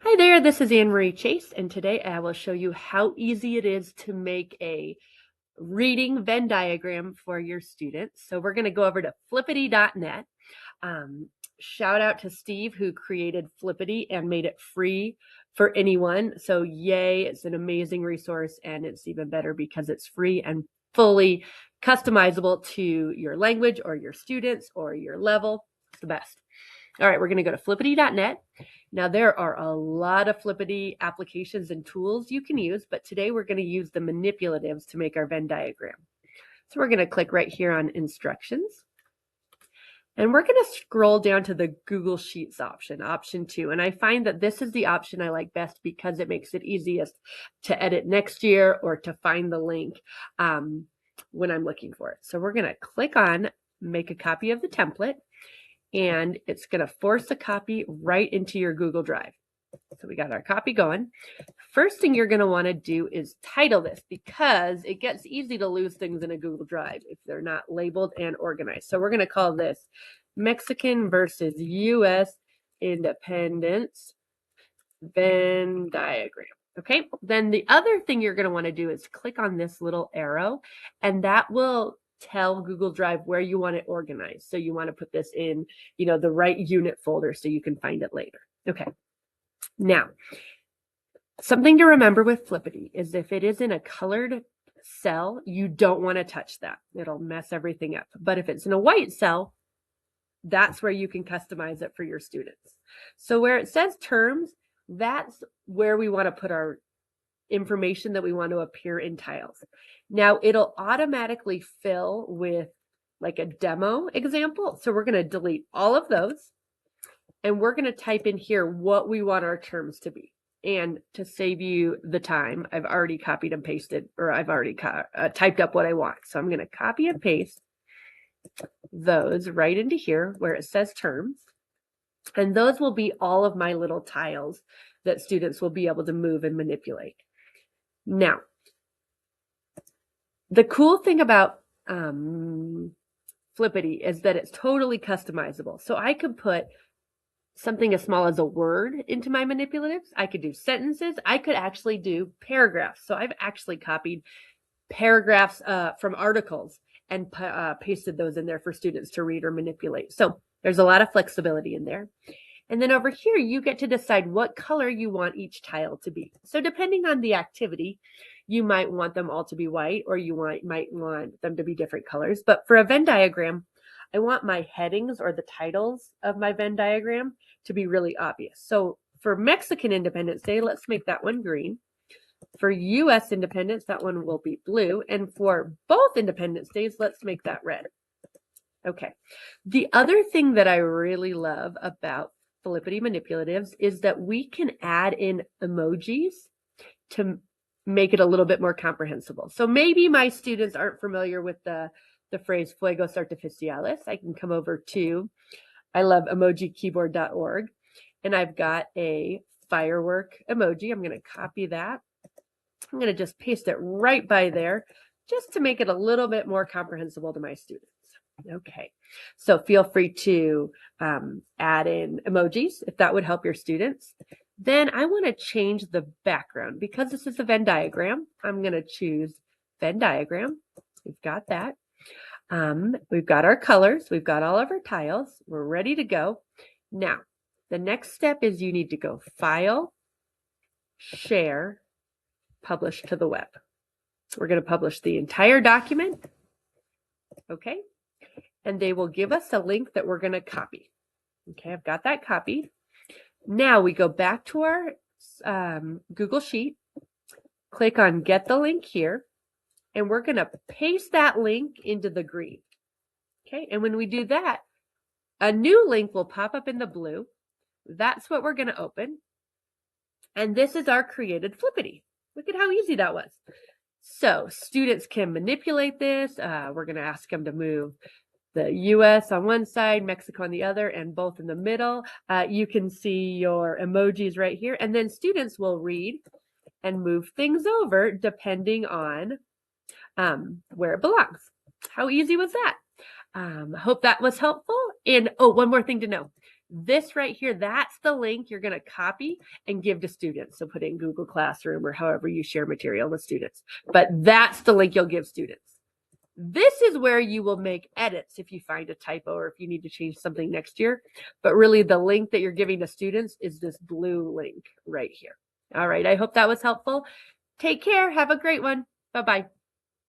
Hi there, this is Anne Marie Chase, and today I will show you how easy it is to make a reading Venn diagram for your students. So we're going to go over to flippity.net. Shout out to Steve who created Flippity and made it free for anyone. So yay, it's an amazing resource, and it's even better because it's free and fully customizable to your language or your students or your level. It's the best. All right, we're going to go to flippity.net. Now, there are a lot of Flippity applications and tools you can use, but today we're going to use the manipulatives to make our Venn diagram. So we're going to click right here on instructions. And we're going to scroll down to the Google Sheets option, option 2. And I find that this is the option I like best because it makes it easiest to edit next year or to find the link when I'm looking for it. So we're going to click on make a copy of the template. And it's going to force a copy right into your Google Drive. So we got our copy going. First thing you're going to want to do is title this because it gets easy to lose things in a Google Drive if they're not labeled and organized. So we're going to call this Mexican versus U.S. Independence Venn diagram. Okay, then the other thing you're going to want to do is click on this little arrow, and that will tell Google Drive where you want it organized. So you want to put this in, the right unit folder so you can find it later. Okay. Now, something to remember with Flippity is if it is in a colored cell, you don't want to touch that. It'll mess everything up. But if it's in a white cell, that's where you can customize it for your students. So where it says terms, that's where we want to put our information that we want to appear in tiles. Now it'll automatically fill with like a demo example. So we're going to delete all of those and we're going to type in here what we want our terms to be. And to save you the time, I've already copied and pasted, or I've already typed up what I want. So I'm going to copy and paste those right into here where it says terms. And those will be all of my little tiles that students will be able to move and manipulate. Now, the cool thing about Flippity is that it's totally customizable. So I could put something as small as a word into my manipulatives. I could do sentences. I could actually do paragraphs. So I've actually copied paragraphs from articles and pasted those in there for students to read or manipulate. So there's a lot of flexibility in there. And then over here, you get to decide what color you want each tile to be. So depending on the activity, you might want them all to be white, or you might want them to be different colors. But for a Venn diagram, I want my headings or the titles of my Venn diagram to be really obvious. So for Mexican Independence Day, let's make that one green. For U.S. Independence, that one will be blue. And for both Independence Days, let's make that red. Okay. The other thing that I really love about Flippity Manipulatives is that we can add in emojis to make it a little bit more comprehensible. So maybe my students aren't familiar with the phrase fuegos artificiales. I can come over to, I love emojikeyboard.org, and I've got a firework emoji. I'm going to copy that. I'm going to just paste it right by there just to make it a little bit more comprehensible to my students. Okay, so feel free to add in emojis if that would help your students. Then I want to change the background because this is a Venn diagram. I'm going to choose Venn diagram. We've got that. We've got our colors. We've got all of our tiles. We're ready to go. Now, the next step is you need to go File, Share, Publish to the web. We're going to publish the entire document. Okay. And they will give us a link that we're going to copy. Okay, I've got that copied. Now we go back to our Google Sheet, click on Get the Link here, and we're going to paste that link into the green. Okay, and when we do that, a new link will pop up in the blue. That's what we're going to open. And this is our created Flippity. Look at how easy that was. So students can manipulate this. We're going to ask them to move the U.S. on one side, Mexico on the other, and both in the middle. You can see your emojis right here. And then students will read and move things over depending on where it belongs. How easy was that? Hope that was helpful. And oh, one more thing to know. This right here, that's the link you're going to copy and give to students. So put it in Google Classroom or however you share material with students. But that's the link you'll give students. This is where you will make edits if you find a typo or if you need to change something next year. But really the link that you're giving to students is this blue link right here. All right, I hope that was helpful. Take care. Have a great one. Bye-bye.